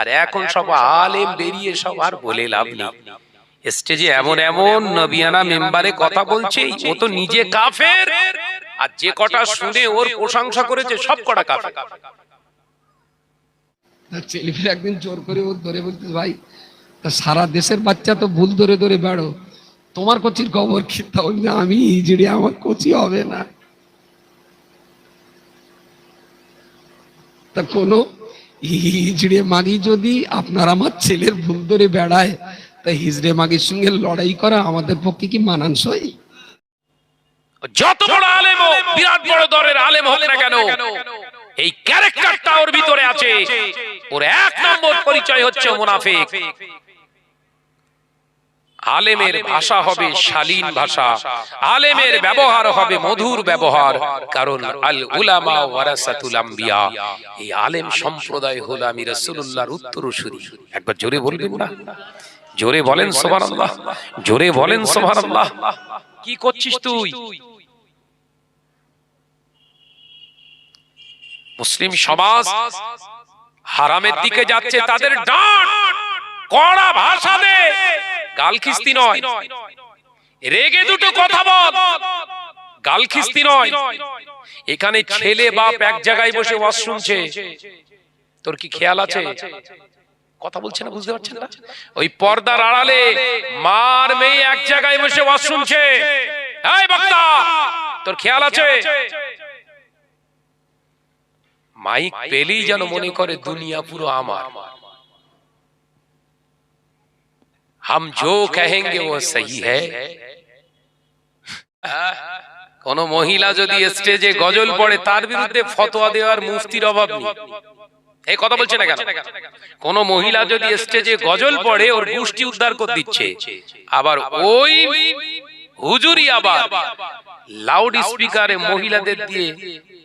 আর এখন সব আলেম বেরিয়ে সব আর বলে লাভ নেই। স্টেজে এমন এমন নবিয়ানা মেম্বারে কথা বলছে, ও তো নিজে কাফের, আর যে কটা শুনে ওর প্রশংসা করেছে সব কটা কাফের। ছেলেমেয়ে একদিন জোর করে ও ধরে বলতে, ভাই তা সারা দেশের বাচ্চা তো ভুল ধরে ধরে বেড়ো, তোমার কোচির খবর কি? তা বলছে, আমি হিজড়ি, আমার কোচি হবে না। তা কোনো হিজড়ে মাগি যদি আপনার আমার ছেলের ভুল ধরে বেড়ায়, তা হিজড়ে মাগির সঙ্গে লড়াই করা আমাদের পক্ষে কি মানানসই? যত বড় আলেম হোক, বিরাট বড় দরের আলেম হোক না কেন, এই ক্যারেক্টারটা ওর ভিতরে আছে। ওর এক নম্বর পরিচয় হচ্ছে মুনাফিক। আলেমের ভাষা হবে শালীন ভাষা, আলেমের ব্যবহার হবে মধুর ব্যবহার, কারণ আল উলামা ওয়ারাসাতুল আম্বিয়া, এই আলেম সম্প্রদায় হলো আমি রাসূলুল্লাহর উত্তরসূরি। একবার জোরে বলবেন না? জোরে বলেন সুবহানাল্লাহ, জোরে বলেন সুবহানাল্লাহ। কি করছিস তুই? মুসলিম সমাজ হারামের দিকে যাচ্ছে, তাদের ডাঁট কড়া ভাষা দে, গালখিস্তি নয়। রেগে দুটো কথা বল, গালখিস্তি নয়। এখানে ছেলে বাপ এক জায়গায় বসে ওয়াজ শুনছে, তোর কি খেয়াল আছে? কথা বলছে না, বুঝতে পারছেন না? ওই পর্দার আড়ালে মার মেয়ে এক জায়গায় বসে ওয়াজ শুনছে, এই বক্তা তোর খেয়াল আছে? মাইক পেলেই যেন মনে করে দুনিয়া পুরো আমার, हम जो कहेंगे वो सही है। কোন মহিলা যদি স্টেজে গজল পড়ে, তার বিরুদ্ধে ফতোয়া দেওয়ার মুফতির অভাব নেই। এই কথা বলছে না কেন? কোন মহিলা যদি স্টেজে গজল পড়ে, ওর গোষ্ঠী উদ্ধার করে দিচ্ছে। আবার ওই হুজুরি আবার লাউড স্পিকারে মহিলাদের দিয়ে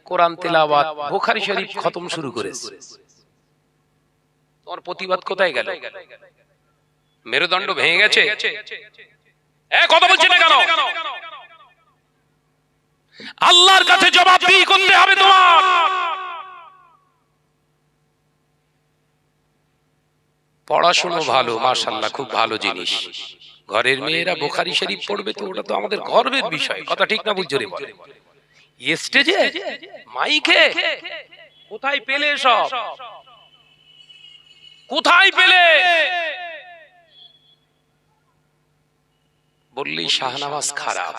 কোরআন তেলাওয়াত, বুখারী শরীফ খতম শুরু করেছে। তোমার প্রতিবাদ কোথায় গেল? মেরুদণ্ড ভেঙে গেছে? কথা বলছে না কেন? আল্লাহর কাছে জবাবদিহি করতে হবে তোমার। পড়াশোনা ভালো, মাশাআল্লাহ, খুব ভালো জিনিস। ঘরের মেয়েরা বুখারী শরীফ পড়বে তো ওটা তো আমাদের গর্বের বিষয়। কথা ঠিক না? বুঝ জোরে বলে। স্টেজে মাইকে কোথায় পেলে সব? কোথায় পেলে? বললেই শাহনামাজ খারাপ,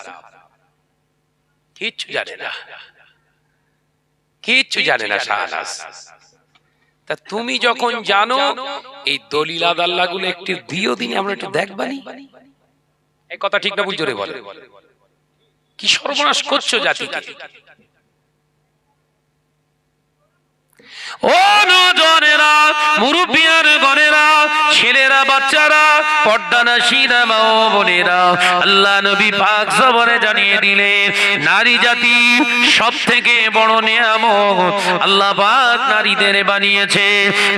কিচ্ছু জানে না, কিচ্ছু জানে না শাহনাজ। তা তুমি যখন জানো, এই দলিল আদাল্লাহ গুলো একটু দিও দিন, আমরা একটু দেখবানি। এই কথা ঠিক না? বুঝ জোরে বলে। কি সর্বনাশ করছো জাতিকে। ও নজনেরা, মুরব্বিয়ার গনেরা, ছেলেরা, বাচ্চারা, পর্দানাশীরা, মা ও বোনেরা, আল্লাহ নবী পাক জবরে জানিয়ে দিলেন, নারী জাতি সবথেকে বড় নিয়ামত আল্লাহ পাক নারীদের বানিয়েছে।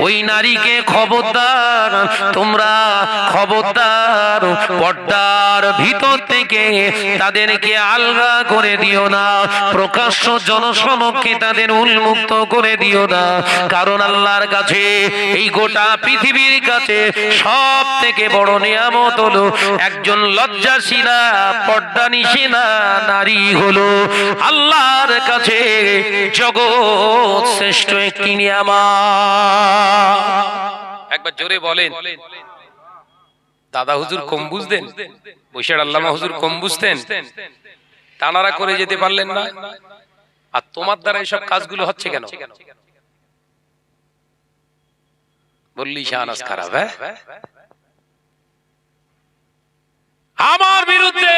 ওই নারীকে খবরদার, তোমরা খবরদার, পর্দার ভিতর থেকে তাদেরকে আলগা করে দিও না, প্রকাশ্য জনসমক্ষে তাদের উন্মুক্ত করে দিও না। কারণ আল্লাহর কাছে, এই গোটা পৃথিবীর কাছে সব থেকে বড় নিয়ামত হলো একজন লজ্জাশীলা, পর্দানিশীলা নারী হলো আল্লাহর কাছে জগৎ শ্রেষ্ঠ একটি নিয়ামত। একবার জোরে বলেন। দাদা হুজুর কম বুঝতেন, বৈশাখ আল্লামা হুজুর কম বুঝতেন, তানারা করে যেতে পারলেন না, আর তোমার দ্বারা এইসব কাজগুলো হচ্ছে কেন? বললি শাহনাজ খারাপ। আমার বিরুদ্ধে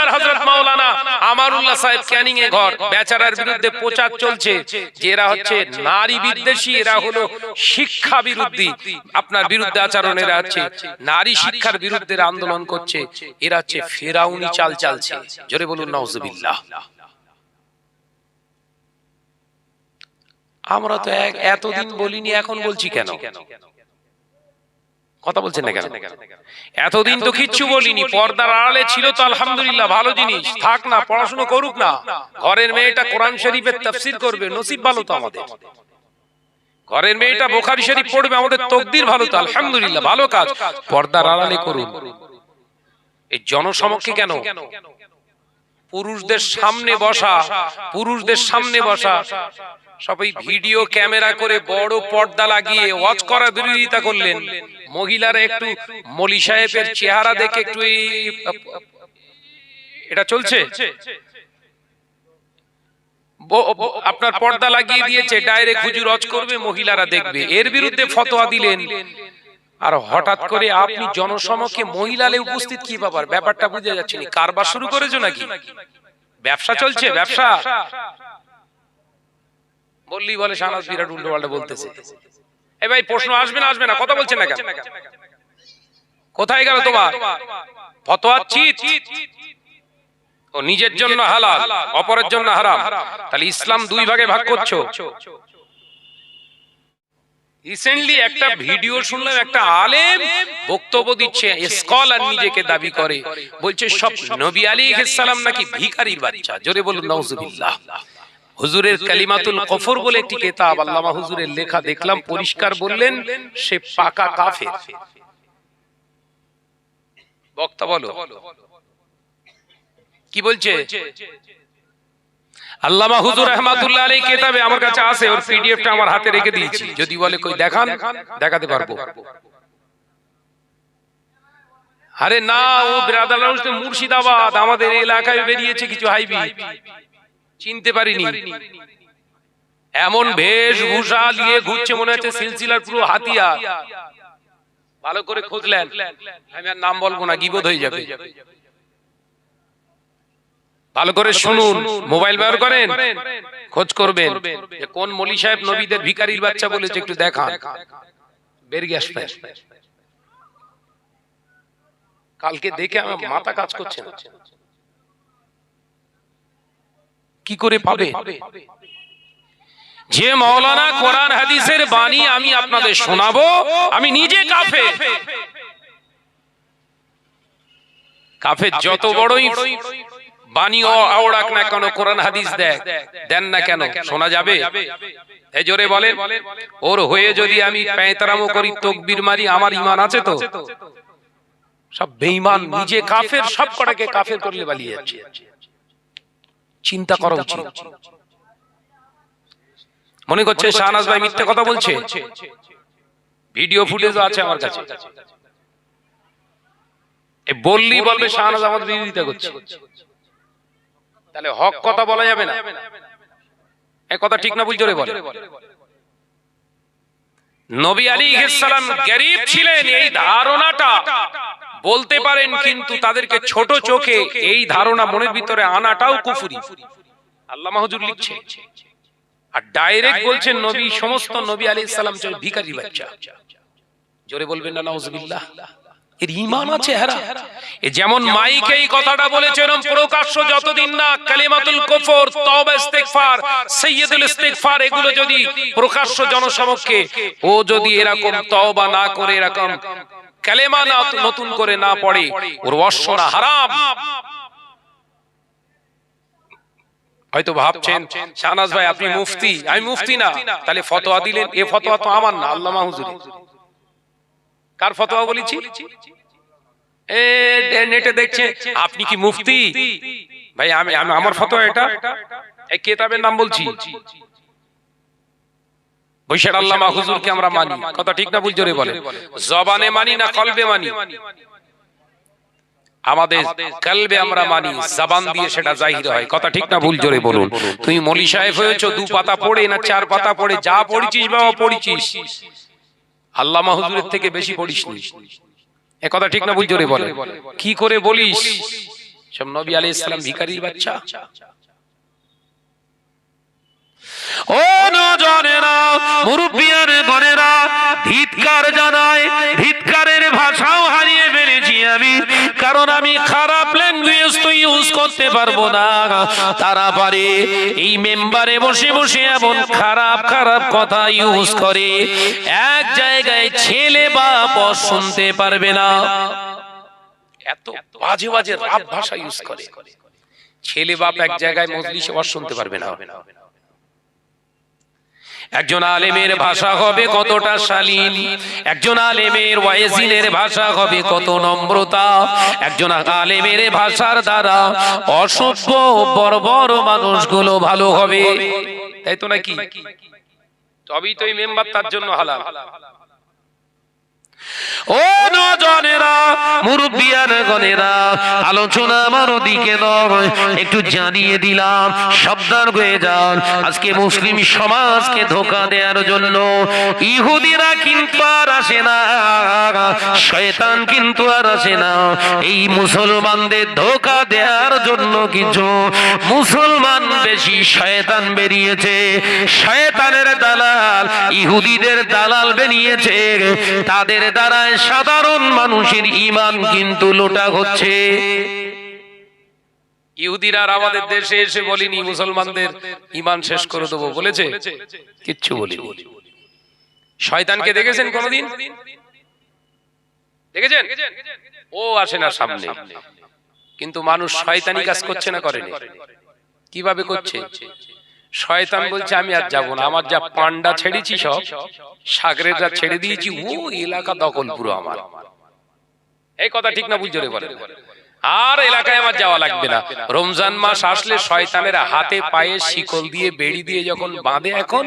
আর হযরত মাওলানা আমারুল্লাহ সাহেব ক্যানিং এ ঘর বেচারার বিরুদ্ধে প্রচার চলছে যে এরা হচ্ছে নারী বিদ্বেষী, এরা হলো শিক্ষা বিরোধী, আপনার বিরুদ্ধে আচরণ, এরা হচ্ছে নারী শিক্ষার বিরুদ্ধে আন্দোলন করছে, এরা হচ্ছে ফেরাউনি চাল চালছে। জোরে বলুন নাউজুবিল্লাহ। আমরা তো এতদিন বলিনি, এখন বলছি কেন? কথা বলছেন না কেন? এতদিন তো কিচ্ছু বলিনি, পর্দার আড়ালে ছিল তো আলহামদুলিল্লাহ, ভালো জিনিস, থাক না, পড়াশোনা করুক না, ঘরের মেয়েটা কোরআন শরীফের তাফসীর করবে, নসিব ভালো তো আমাদের। ঘরের মেয়েটা বুখারী শরীফ পড়বে, আমাদের তাকদীর ভালো, তো আলহামদুলিল্লাহ, ভালো কাজ। পর্দার আড়ালে করুন। এই জনসমক্ষে কেন? পুরুষদের সামনে বসা, পুরুষদের সামনে বসা, সবাই ভিডিও ক্যামেরা করে বড় পর্দা লাগিয়ে ওয়াচ করার বিরোধিতা করলেন। মহিলারা একটু মলি সাহেবের চেহারা দেখে একটু এটা চলছে, আপনার পর্দা লাগিয়ে দিয়েছে, ডাইরেক্ট হুজুর ওয়াচ করবে, মহিলারা দেখবে, এর বিরুদ্ধে ফতোয়া দিলেন। আর হঠাৎ করে আপনি জনসমক্ষে মহিলালে উপস্থিত, কি ব্যাপারটা বুঝে যাচ্ছে না। কারবার শুরু করেছো নাকি? ব্যবসা চলছে, ব্যবসা। বললি বলে শাহনাজ বিরাট উল্টো পাল্টা বলতেছে। এ ভাই প্রশ্ন আসবে না, আসবে না, কথা বলছেন না কেন? কোথায় গেল তোমার ফতোয়া? চিত ও নিজের জন্য হালাল, অপরের জন্য হারাম। তাহলে ইসলাম দুই ভাগে ভাগ করছো। রিসেন্টলি একটা ভিডিও শুনলাম, একটা আলেম বক্তব্য দিচ্ছে, স্কলার নিজেকে দাবি করে, বলছে সব নবী আলাইহিস সালাম নাকি ভিখারির বাচ্চা। জোরে বলুন নাউজুবিল্লাহ। হুজুরের কালিমাতুল কফর বলে একটি কিতাব আল্লামা হুজুরের লেখা দেখলাম, পরিষ্কার বললেন সে পাকা কাফের। বক্তা বলো কি বলছে? আল্লামা হুজুর রাহমাতুল্লাহ আলাইহি কিতাবে আমার কাছে আছে, ওর পিডিএফটা আমার হাতে রেখে দিয়েছি, যদি বলে কই দেখান, দেখাতে পারবো। আরে না, ও ব্রাদারহাউস মুর্শিদাবাদ, আমাদের এলাকায় বেরিয়েছে কিছু হাইবি, চিনতে পারিনি। এমন বেশভূষা নিয়ে ঘুরছে, মনে হচ্ছে সিলসিলার পুরো হাতিয়ার। ভালো করে খুঁজলেন, আমি আর নাম বলবো না, গীবত হয়ে যাবে। ভালো করে শুনুন, মোবাইল ব্যবহার করেন, খোঁজ করবেন যে কোন মলি সাহেব নবীদের ভিখারির বাচ্চা বলেছে, একটু দেখান, বেরিয়ে আসবে। কালকে দেখে আমার মাথা কাজ করছে না, কি করে পাবে? যে মাওলানা কোরআন হাদিসের বাণী আমি আপনাদের শোনাবো, আমি নিজে কাফের। কাফের যত বড়ই বাণী আওড়াক না কেন, কোরআন হাদিস দেন না কেন, শোনা যাবে? এই জোরে বলেন। ওর হয়ে যদি আমি পেঁতারামো করি, তাকবীর মারি, আমার ঈমান আছে তো? সব বেঈমান, নিজে কাফের, সব কটাকে কাফের করলে পালিয়ে যাচ্ছে। চিন্তা করা উচিত। মনে করছে শাহনাজ ভাই মিথ্যে কথা বলছে, ভিডিও ফুটেজ আছে আমার কাছে। বললেই বলবে শাহনাজ আমাদের বিরোধিতা করছে, তাহলে হক কথা বলা যাবে না। এই কথা ঠিক না, ভুল? জোরে বলে। নবী আলাইহিস সালাম গরীব ছিলেন, এই ধারণাটা বলতে পারেন, কিন্তু তাদেরকে ছোট চোখে এই ধারণা মনের ভিতরে আনাটাও কুফরি। আল্লামা হুজুর লিখছে, আর ডাইরেক্ট বলছেন নবী, সমস্ত নবী আলাইহিস সালাম ছিলেন ভিখারির বাচ্চা। জোরে বলবেন না নাউজুবিল্লাহ। এর ঈমান আছে হেরা। এ যেমন মাইকে এই কথাটা বলেছে, এরকম প্রকাশ্য যতদিন না কালিমাতুল কুফর, তওবা, ইস্তিগফার, সাইয়্যিদুল ইস্তিগফার, এগুলো যদি প্রকাশ্য জনসমক্ষে ও যদি এরকম তওবা না করে, এরকম কালেমা না নতুন করে না পড়ে, ওর ওয়াসনা হারাম। হয়তো ভাবছেন শাহনাজ ভাই আপনি মুফতি, আমি মুফতি না, তাহলে ফতোয়া দিলেন, এ ফতোয়া তো আমার না, আল্লামা হুজুরের। কার ফতোয়া বলেছি? এ নেটে দেখছে আপনি কি মুফতি? ভাই আমি আমার ফতোয়া এটা, এই কিতাবের নাম বলছি। বৈশাখ আল্লামা হুজুরকে আমরা মানি, কথা ঠিক না ভুল? জোরে বলেন। জবানে মানি না কলবে মানি? আমাদের কলবে আমরা মানি, জবান দিয়ে সেটা জাহির হয়, কথা ঠিক না ভুল? জোরে বলুন। তুমি মলি সাহেব হয়েছো, 2 পাতা পড়ে না 4 পাতা পড়ে, যা পড়েছিস বাবা পড়েছিস, আল্লামা হুজুরের থেকে বেশি পড়িসনি, এ কথা ঠিক না ভুল? জোরে বলেন। কি করে বলিস সব নবী আলাইহিস সালাম ভিখারির বাচ্চা? ও নজনেরা, মুরব্বিয়ার ঘরেরা, ধিক্কার জানায়, ধিক্কারের ভাষাও হারিয়ে ফেলেছি আমি, কারণ আমি খারাপ ল্যাঙ্গুয়েজ তো ইউজ করতে পারবো না। তারা পারে এই মেম্বারে বসে বসে এমন খারাপ খারাপ কথা ইউজ করে, এক জায়গায় ছেলে বাপ শুনতে পারবে না, এত বাজে বাজে রাব ভাষা ইউজ করে। ছেলে বাপ এক জায়গায় মজলিসে শুনতে পারবে না। একজন আলেমের ভাষা হবে কতটা শালীন, একজন আলেমের ওয়াইজিনের ভাষা হবে কত নম্রতা, একজন আলেমের ভাষার দ্বারা অসভ্য বর্বর মানুষগুলো ভালো হবে, তাই তো নাকি? তবেই তো এই মেম্বার তার জন্য হালাল। ও নজনেরা, মুরব্বিয়ান গনেরা, আলোচনা আমার দিকে নয়, একটু জানিয়ে দিলাম, সাবধান হয়ে যান। আজকে মুসলিম সমাজকে ধোঁকা দেওয়ার জন্য ইহুদিরা কিন্তু আর আসে না, শয়তান কিন্তু আর আসে না। এই মুসলমানদের ধোঁকা দেওয়ার জন্য কিছু মুসলমান বেশি শয়তান বেরিয়েছে, শয়তানের দালাল, ইহুদিদের দালাল বেরিয়েছে, তাদের দ্বারা সাধারণ মানুষের ঈমান কিন্তু লোটা হচ্ছে। ইহুদিরা আমাদের দেশে এসে বলেনি মুসলমানদের ঈমান শেষ করে দেবো, বলেছে? কিচ্ছু বলেনি। শয়তানকে দেখেছেন কোনদিন? দেখেছেন? ও আসে না সামনে, কিন্তু মানুষ শয়তানি কাজ করছে না, করেনি? কিভাবে করছে? শয়তান বলছে আমি আর যাবো না, আমার যা পান্ডা ছেড়েছি সব সাগরেররা ছেড়ে দিয়েছি, ও এলাকা দখল পুরো আমার। এই কথা ঠিক না? বুঝতে পারে আর এলাকায় আমার যাওয়া লাগবে না। রমজান মাস আসলে শয়তানের হাতে পায়ে শিকল দিয়ে বেড়ি দিয়ে যখন বাঁধে, এখন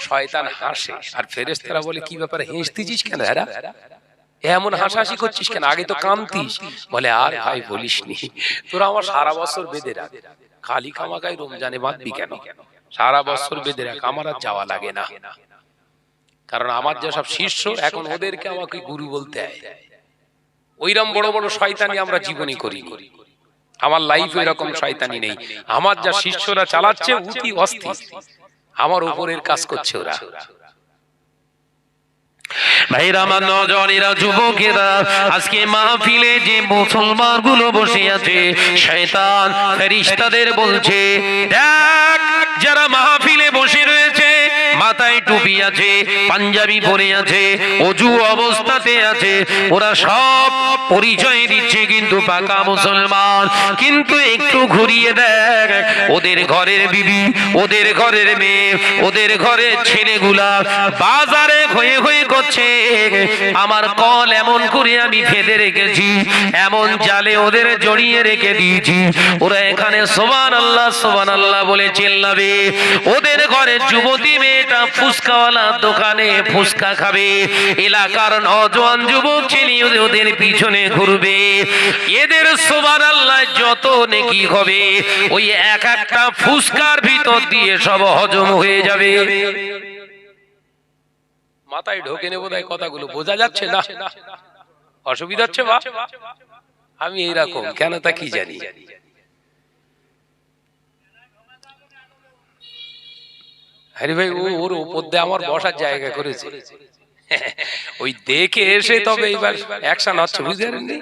শয়তান হাসে আর ফেরেশতারা বলে কি ব্যাপারে হেসতেছিস কেন, এরা এমন হাসাহাসি করছিস কেন, আগে তো কামতিস। বলে আর ভাই বলিসনি, তোরা আমার সারা বছর বেঁধে রাখ, খালি কামাকাই রমজানে বাঁধবি কেন? সারা বছর বেঁধে রাখ, আমার আর যাওয়া লাগে না, কারণ আমার যেসব শিষ্য এখন ওদেরকে আমাকে গুরু বলতে হয়। ওইরকম বড় বড় শয়তানি আমরা জীবনে করিনি, আমার লাইফে এরকম শয়তানি নেই। আমার যা শিষ্যরা চালাচ্ছে অতি অস্থির, আমার উপরের কাজ করছে ওরা। ভাইরা, আমার নজনেরা, যুবকেরা, আজকে মাহফিলে যে মুসলমান গুলো বসে আছে, শয়তান ফেরেশতাদের বলছে, দেখ যারা মাহফিলে বসে রয়েছে, মাথায় টুপি আছে, পাঞ্জাবি পরে আছে, ওযু অবস্থাতে আছে, ওরা সব পরিচয় দিচ্ছে কিন্তু পাকা মুসলমান। কিন্তু একটু ঘুরিয়ে দেখ, ওদের ঘরের বিবি, ওদের ঘরের মেয়ে, ওদের ঘরের ছেলেগুলা বাজারে হয়ে হয়ে করছে, আমার কল এমন করে আমি ফেঁদে রেখেছি, এমন জালে ওদের জড়িয়ে রেখে দিয়েছি, ওরা এখানে সুবহানাল্লাহ সুবহানাল্লাহ বলে চিল্লাবে। ওদের ঘরে যুবতী মেয়েটা ফুসকাওয়ালা দোকানে ফুসকা খাবে, এলাকার নওজোয়ান যুবক ছেলে ওদের পিছনে ঘুরবে, এদের সুবহানাল্লাহ যত নেকি হবে ওই এক একটা ফুসকার ভিতর দিয়ে সব হজম হয়ে যাবে। মাথায় ঢোকে নেব তাই কথাগুলো বোঝা যাচ্ছে না? অসুবিধা হচ্ছে বা? আমি এইরকম কেন তা কি জানি। আরে ভাই, ওর উপর দিয়ে আমার বসার জায়গা করেছে, ওই দেখে এসে তবে এইবার অ্যাকশন হচ্ছে, বুঝতে পারেননি?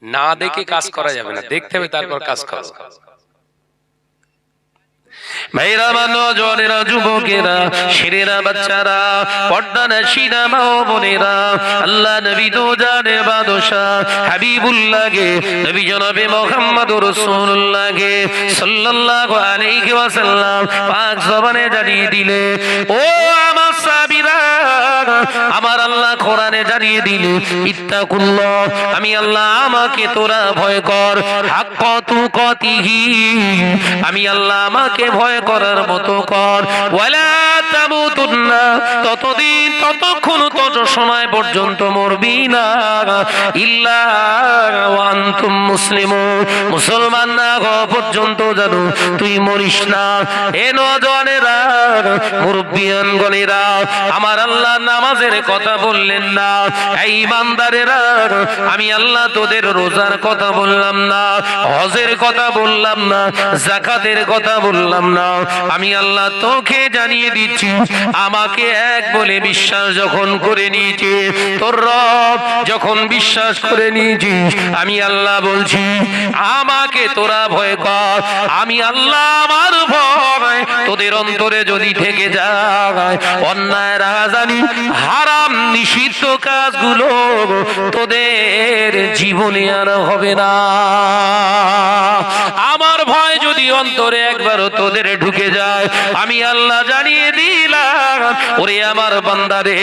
না দেখে কাজ করা যাবে না, দেখতে হবে তারপর কাজ করা। ভাইরা, নজনেরা, যুবকেরা, ছেলেরা, বাচ্চারা, পর্দানশীরা, মা ও বোনেরা, আল্লাহ নবী তো জানে বাদশা হাবিবুল্লাহ গে, নবী জনাবে মুহাম্মদুর রাসূলুল্লাহ গে সাল্লাল্লাহু আলাইহি ওয়াসাল্লাম পাক জবানে জানিয়ে দিলে, ও আমার সাহাবীরা, আমার আল্লাহ কোরআনে জানিয়ে দিলে, ইত্তাকুল্লাহ, আমি আল্লাহ, আমাকে তোরা ভয় কর, হাক্কা তুকাতিহি, আমি আল্লাহ আমাকে ভয় করার মতো কর, ওয়ালা তামুতুন্না, ততদিন ততক্ষণ তত সময় পর্যন্ত মরবি না, ইল্লা ওয়া আনতুম মুসলিমুন, মুসলমান না হওয়া পর্যন্ত জানো তুই মরিস না। এ নওজওয়ানেরা, মুরব্বিয়ান গণেরা, আমার আল্লাহ নামাজের কথা বললেন না, এই ইমানদারেরা, আমি আল্লাহ তোদের রোজার কথা বললাম না, হজের কথা বললাম না, যাকাতের কথা বললাম না, আমি আল্লাহ তোকে জানিয়ে দিচ্ছি, আমাকে এক বলে বিশ্বাস যখন করে নিয়েছে, তোর রব যখন বিশ্বাস করে নিয়েছিস, আমি আল্লাহ বলছি আমাকে তোরা ভয় কর, আমি আল্লাহ আমার ভয় তোদের অন্তরে যদি থেকে যায় অন্যায় রাজানি হারাম নিষিদ্ধ কাজগুলো তোদের জীবনে আর হবে না। আমার ভয় যদি অন্তরে একবারও তোদের ঢুকে যায় আমি আল্লাহ জানিয়ে দিলাম ওরে আমার বান্দারে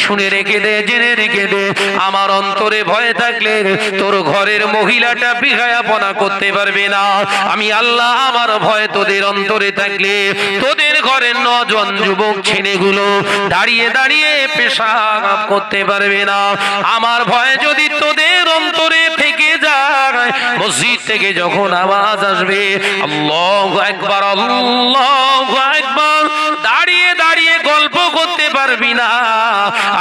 শুনে রেখে দে, জেনে রেখে দে, আমার অন্তরে ভয় থাকলে তোর ঘরের মহিলাটা বিহায়াপনা করতে পারবে না। আমি আল্লাহ আমার ভয় তোদের অন্তরে থাকলে তোদের ঘরের নজন যুবক ছেলেগুলো দাঁড়িয়ে দাঁড়িয়ে পেশাব করতে পারবে না। আমার ভয় যদি তোদের অন্তরে থেকে যায় মসজিদ থেকে যখন আওয়াজ আসবে আল্লাহু আকবার আল্লাহু আকবার দাঁড়িয়ে দাঁড়িয়ে গল্প করতে পারবি না।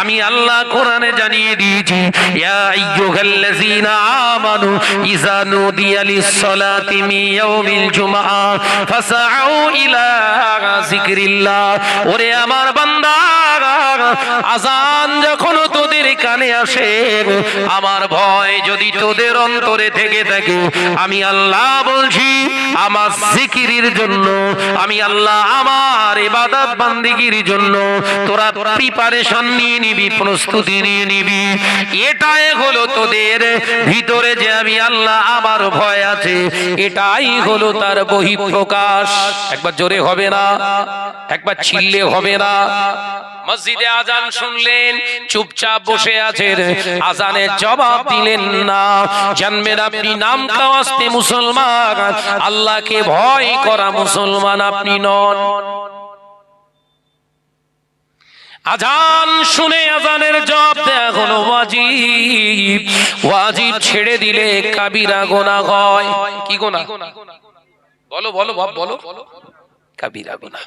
আমি আল্লাহ কোরআনে জানিয়ে দিয়েছি ইয়া আইয়ুহাল্লাযীনা আমানু ইযা নুদিয়া লিস-সালাতি মিন ইয়াউমিল জুমআ ফাসআউ ইলা যিকরিল্লাহ। ওরে আমার বান্দা আযান যখন তোদের কানে আসে আমার ভয় যদি তোদের অন্তরে থেকে থাকে আমি আল্লাহ বলছি আমার জিকিরের জন্য আমি আল্লাহ আমার ইবাদত বান্দিগির জন্য তোরা প্রিপারেশন নিয়ে নিবি, প্রস্তুতি নিয়ে নিবি। এটাই হলো তোদের ভিতরে যে আমি আল্লাহ আমার ভয় আছে, এটাই হলো তার বহিঃপ্রকাশ। একবার জোরে হবে না, একবার চিল্লে হবে না। মসজিদে আজান শুনলেন চুপচাপ বসে আছেন, আজানের জবাব দিলেন না। জানবেন আপনি নাম কাওয়াস্তে মুসলমান, আল্লাহকে ভয় করা মুসলমান আপনি নন। আজান শুনে আজানের জবাব দেয়া হলো ওয়াজিব। ওয়াজিব ছেড়ে দিলে কাবিরা গুনাহ হয়। কি গুনাহ? বলো বলো বাপ বলো। কাবিরা গুনাহ।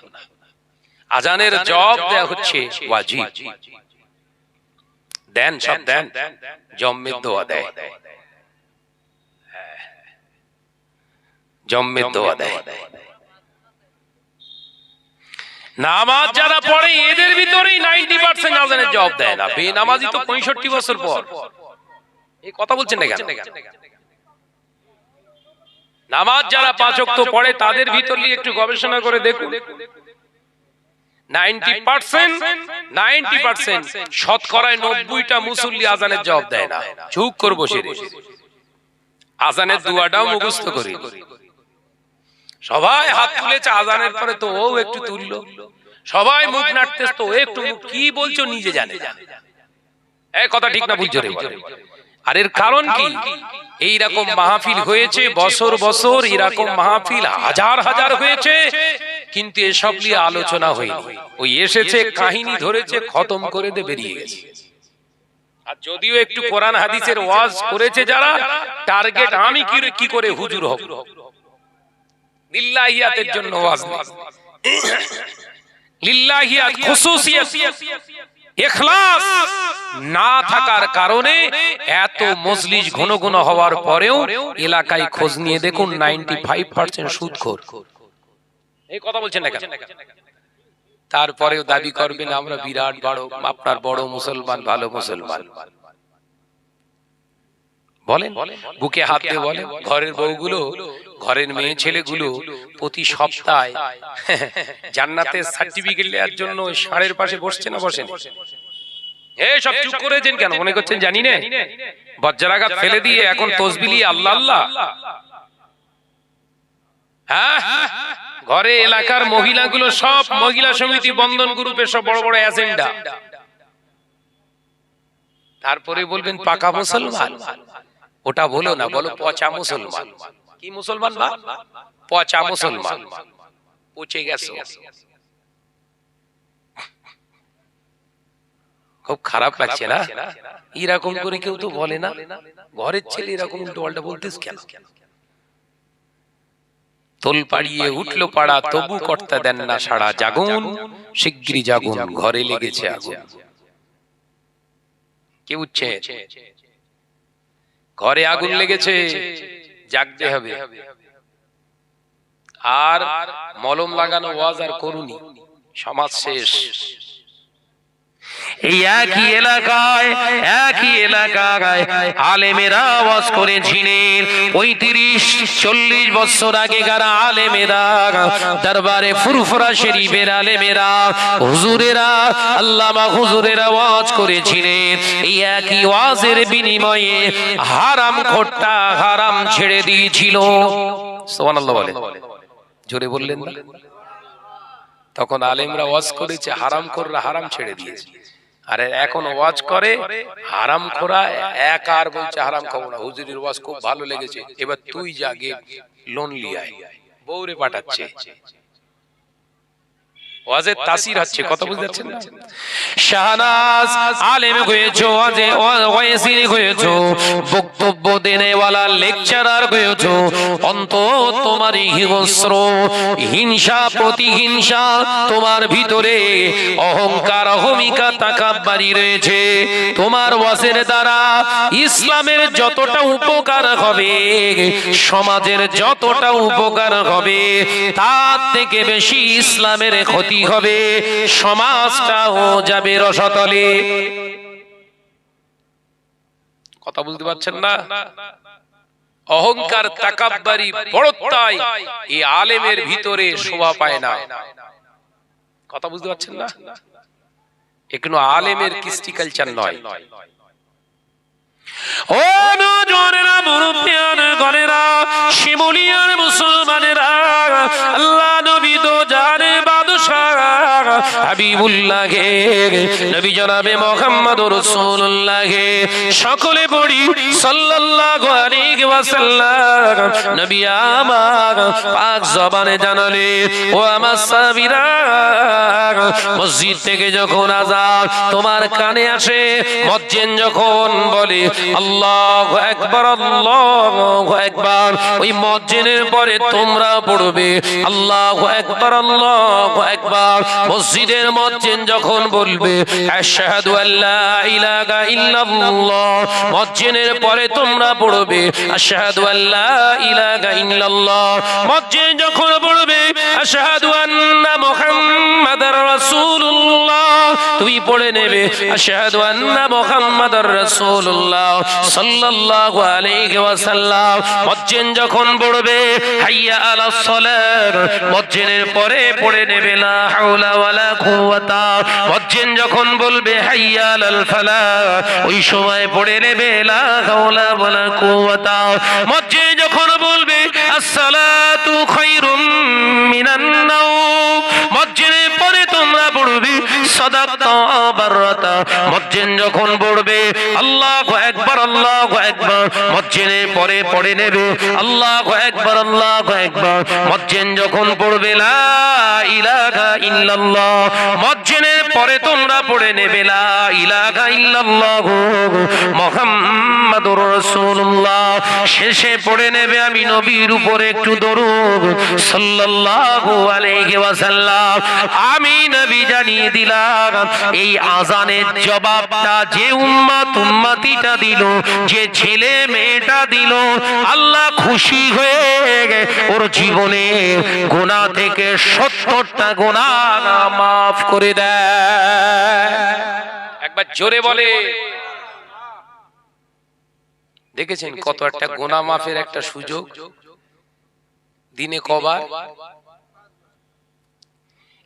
আজানের জবাব দেয়া হচ্ছে ওয়াজিব। দেন সব দেন, জম্মের দোয়া দেয়, জম্মের দোয়া দেয়। নামাজ যারা পড়ে এদের ভিতরেই 90% আজানের জবাব দেয় না। বেনামাজি তো 65 বছর পর। এই কথা বলছেন না কেন? নামাজ যারা 5 ওয়াক্ত পড়ে তাদের ভিতর নিয়ে একটু গবেষণা করে দেখুন। 90% শতকরায় 90টা মুসল্লি আজানের জবাব দেয় না, চুপ করে বসে রয়েছে। আজানের দুয়াটাও মুখস্থ করি। সবাই হাত তুলেছে আজানের পরে তো ও একটু তুললো, সবাই মুখ নাড়তেছে তো একটু কি বলছো নিজে জানে। এই কথা ঠিক না বুঝছো রে? আর এর কারণ কি? এইরকম মাহফিল হয়েছে বছর বছর, এরকম মাহফিল হাজার হাজার হয়েছে, কিন্তু এসব নিয়ে আলোচনা হয়নি। ওই এসেছে কাহিনী ধরেছে খতম করে দিয়ে বেরিয়ে গেছে। আর যদিও একটু কোরআন হাদিসের ওয়াজ করেছে যারা, টার্গেট আমি কি করে হুজুর হব, লিল্লাহিয়াতের জন্য ওয়াজ না, লিল্লাহিয়াত খুসুসিয়াত ইখলাস না থাকার কারণে এত মজলিস ঘন ঘন হওয়ার পরেও এলাকায় খোঁজ নিয়ে দেখুন 95% সুদখোর। এই কথা বলছেন না কেন? তারপরেও দাবি করবেন আমরা বিরাট বড়, আপনার বড় মুসলমান, ভালো মুসলমান। বলেন, বুকে হাত দিয়ে বলেন। ঘরের বউগুলো, ঘরের মেয়ে ছেলেগুলো প্রতি সপ্তাহে জান্নাতের সার্টিফিকেট নেওয়ার জন্য ষাঁড়ের পাশে বসছে না বসেন? এই সব চুপ করেছেন কেন? মনে করছেন জানি না? বজ্রাঘাত ফেলে দিয়ে এখন তসবিলি আল্লাহ আল্লাহ। হ্যাঁ, ঘরে এলাকার মহিলাগুলো সব মহিলা সমিতি, বন্ধন গ্রুপের সব বড় বড় এজেন্ডা। তারপরে বলবেন পাকা মুসলমান। ওটা বলো না, বলো পচা মুসলমান। কি মুসলমান? বা পচা মুসলমান, পচে গেছে। খুব খারাপ লাগছে না? এরকম করে কেউ তো বলে না। ঘরের ছেলে এরকম উল্টো পাল্টা বলতিস কেন? তোল পাড়িয়ে উঠলো পাড়া, তবু কর্তা দেন না সাড়া। জাগুন শিগগিরি জাগুন, ঘরে লেগেছে আগুন। কে উঠছে? ঘরে আগুন লেগেছে, জাগতে হবে। আর মলম লাগানো ওয়াজ আর করুনি, সমাজ শেষ। এই একই এলাকায় আলেমেরা ওয়াজ করেছিলেন। 35-40 বছর আগেকার আলেমেরা, দরবারে ফুরফুরা শরীফের আলেমেরা, হুজুরেরা, আল্লামা হুজুরেরা ওয়াজ করেছিলেন। এই একই ওয়াজের বিনিময়ে হারাম খোরটা হারাম ছেড়ে দিয়েছিল। সুবহানাল্লাহ বলে, জোরে বললেন না? তখন আলেমরা ওয়াজ করেছে, হারামখোররা হারাম ছেড়ে দিয়েছে। আর এখন ওয়াজ করে হারামখোরা এক আর বলছে হারাম খাবো না, হুজুরের ওয়াজ খুব ভালো লেগেছে, এবার তুই জাগে লোন লিয়ায়, বউরে পাঠাচ্ছে। ওয়াজের তাসির হচ্ছে, কথা বুঝতে পারছেন না? শাহনাজ আলেম হয়েছো, ওয়াজির হয়েছো, বক্তব্য দেনেওয়ালা লেকচারার হয়েছো, অন্তর তোমার হিংস্র, হিংসা প্রতিহিংসা তোমার ভিতরে, অহংকার অহমিকা তাকাব্বুরি রয়েছে। তোমার ওয়াজের দ্বারা ইসলামের যতটা উপকার হবে, সমাজের যতটা উপকার হবে, তার থেকে বেশি ইসলামের ক্ষতি হবে, সমাজটাও যাবে রসাতলে। কথা বলতে পারছেন না? অহংকার তাকাব্বুরি বড়ত্বই এই আলেমের ভিতরে শোভা পায় না। কথা বুঝতে পারছেন না? এগুলো আলেমের কৃষ্টি কালচার নয়। ও নজরেরা, মুরব্বিয়ান গণেরা, শিমুলিয়ার মুসলমানেরা, আল্লাহ নবী তো জানে বাদশাহ হাবিবুল্লাহ হে, নবী জনাবে মুহাম্মদুর রাসূলুল্লাহ হে, সকলে পড়ি সাল্লাল্লাহু আলাইহি ওয়াসাল্লাম। নবী আমার পাক জবানে জানালে, ও আমার সাহাবীরা, মসজিদ থেকে যখন আযান তোমার কানে আসে, মুয়াজ্জিন যখন বলে আল্লাহু আকবার আল্লাহু আকবার, ওই মুয়াজ্জিনের পরে তোমরা পড়বে আল্লাহু আকবার আল্লাহু আকবার। মসজিদের মুয়াজ্জিন যখন বলবে আশহাদু আল্লা ইলাহা ইল্লাল্লাহ, মুয়াজ্জিনের পরে তোমরা পড়বে আশহাদু আল্লা ইলাহা ইল্লাল্লাহ। মুয়াজ্জিন যখন বলবে আশহাদু আন্না মুহাম্মাদার রাসূলুল্লাহ, তুমি পড়ে নেবে আশহাদু আন্না মুহাম্মাদার রাসূলুল্লাহ সাল্লাল্লাহু আলাইহি ওয়াসাল্লাম। মুয়াজ্জিন যখন পড়বে হাইয়া আলাস সালাত, মুয়াজ্জিনের পরে পড়ে নেবে লা হাওলা ওয়ালা কুওয়াতা। মুয়াজ্জিন যখন বলবে হাইয়া আলাল ফালাহ, ওই সময় পড়ে নেবে লা হাওলা ওয়ালা কুওয়াতা। মুয়াজ্জিন যখন বলবে আসসালাতু খায়রুম মিনান নাওম, মুয়াজ্জিনের পরে তোমরা পড়বে সাদাকাতা বাররাতা। মুয়াজ্জিন যখন পড়বে আল্লাহু আকবার আল্লাহু আকবার, মুয়াজ্জিনের পরে পড়ে নেবে আল্লাহু আকবার আল্লাহু আকবার। মুয়াজ্জিন যখন পড়বে লা ইলাহা ইল্লাল্লাহ, মুয়াজ্জিনের পরে তোমরা পড়ে নেবে লা ইলাহা ইল্লাল্লাহু মুহাম্মাদুর রাসূলুল্লাহ। শেষে পড়ে নেবে আমি নবীর উপরে একটু দরুদ সাল্লাল্লাহু আলাইহি ওয়াসাল্লাম। আমি নবী জানিয়ে দিলাম, এই আযানের জবাবটা যে উম্মতিটা দিল, যে ছেলে মেয়েটা দিল, আল্লাহ খুশি হয়ে ওর জীবনে গুনাহ থেকে 70টা গুনাহ মাফ করে দেয়। একবার জোরে বলে, দেখেছেন কত একটা গুনাহ মাফের একটা সুযোগ দিনে কবার?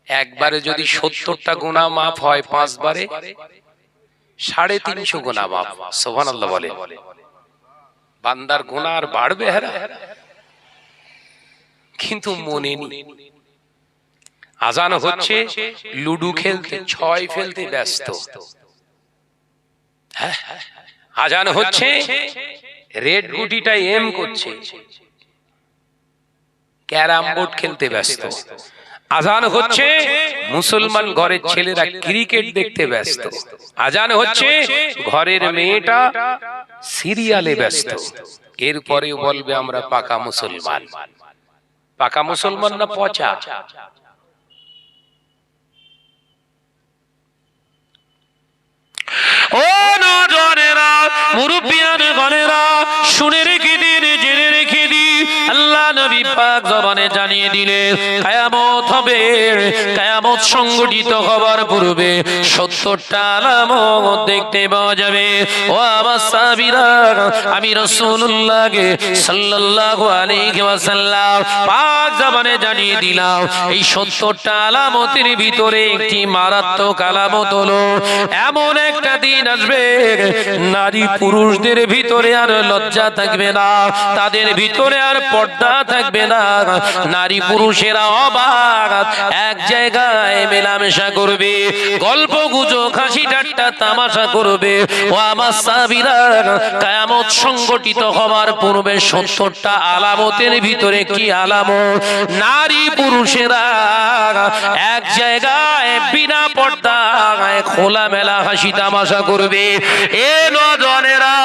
একবারে যদি 70টা গুনাহ মাফ হয়, 5 বারে 350 গুনাহ মাফ। সুবহানাল্লাহ বলে। বান্দার গুনাহ আর বাড়বে হেরা, কিন্তু মনে নেই। আজান হচ্ছে, লুডু খেলতে 6 ফেলতে ব্যস্ত। আজান হচ্ছে, রেড গুটিটা এম করছে, ক্যারাম বোর্ড খেলতে ব্যস্ত। আজান হচ্ছে, মুসলমান ঘরের ছেলেরা ক্রিকেট দেখতে ব্যস্ত। আজান হচ্ছে, ঘরের মেয়েটা সিরিয়ালে ব্যস্ত। এরপরেও বলবে আমরা পাকা মুসলমান। পাকা মুসলমান না পচা? ও নজরেরা, মুরব্বিয়ান গণেরা, শুনে রেখে দিন, জেনে রেখে দিন, আল্লাহ নবী পাক জবানে জানিয়ে দিলে কিয়ামত হবে, কিয়ামত সংগঠিত হবার পূর্বে 70টা আলামত দেখতে পাওয়া যাবে। ও আমার সাহাবীরা, আমি রাসূলুল্লাহকে সাল্লাল্লাহু আলাইহি ওয়াসাল্লাম পাক জবানে জানিয়ে দিলাম, এই 70টা আলামতের ভিতরে একটি মারাত্মক আলামত হলো এমন একটা দিন আসবে নারী পুরুষদের ভিতরে আর লজ্জা থাকবে না, তাদের ভিতরে আর পর্দা থাকবে না, নারী পুরুষেরা অবাক এক জায়গায় মেলামেশা করবে, গল্প গুজব হাসি ঠাট্টা তামাশা করবে। ও আমার সাহাবীরা, কিয়ামত সংগঠিত হবার পূর্বে 70টা আলামতের ভিতরে কি আলামত? নারী পুরুষেরা এক জায়গায় বিনা পর্দায় খোলামেলা হাসি তামাশা করবে। এ নজনেরা,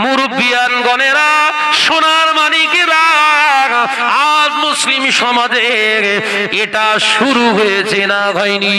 মুরব্বিয়ানগণেরা, সোনার মানিকেরা, আজ মুসলিম সমাজে এটা শুরু হয়েছে না হয়নি?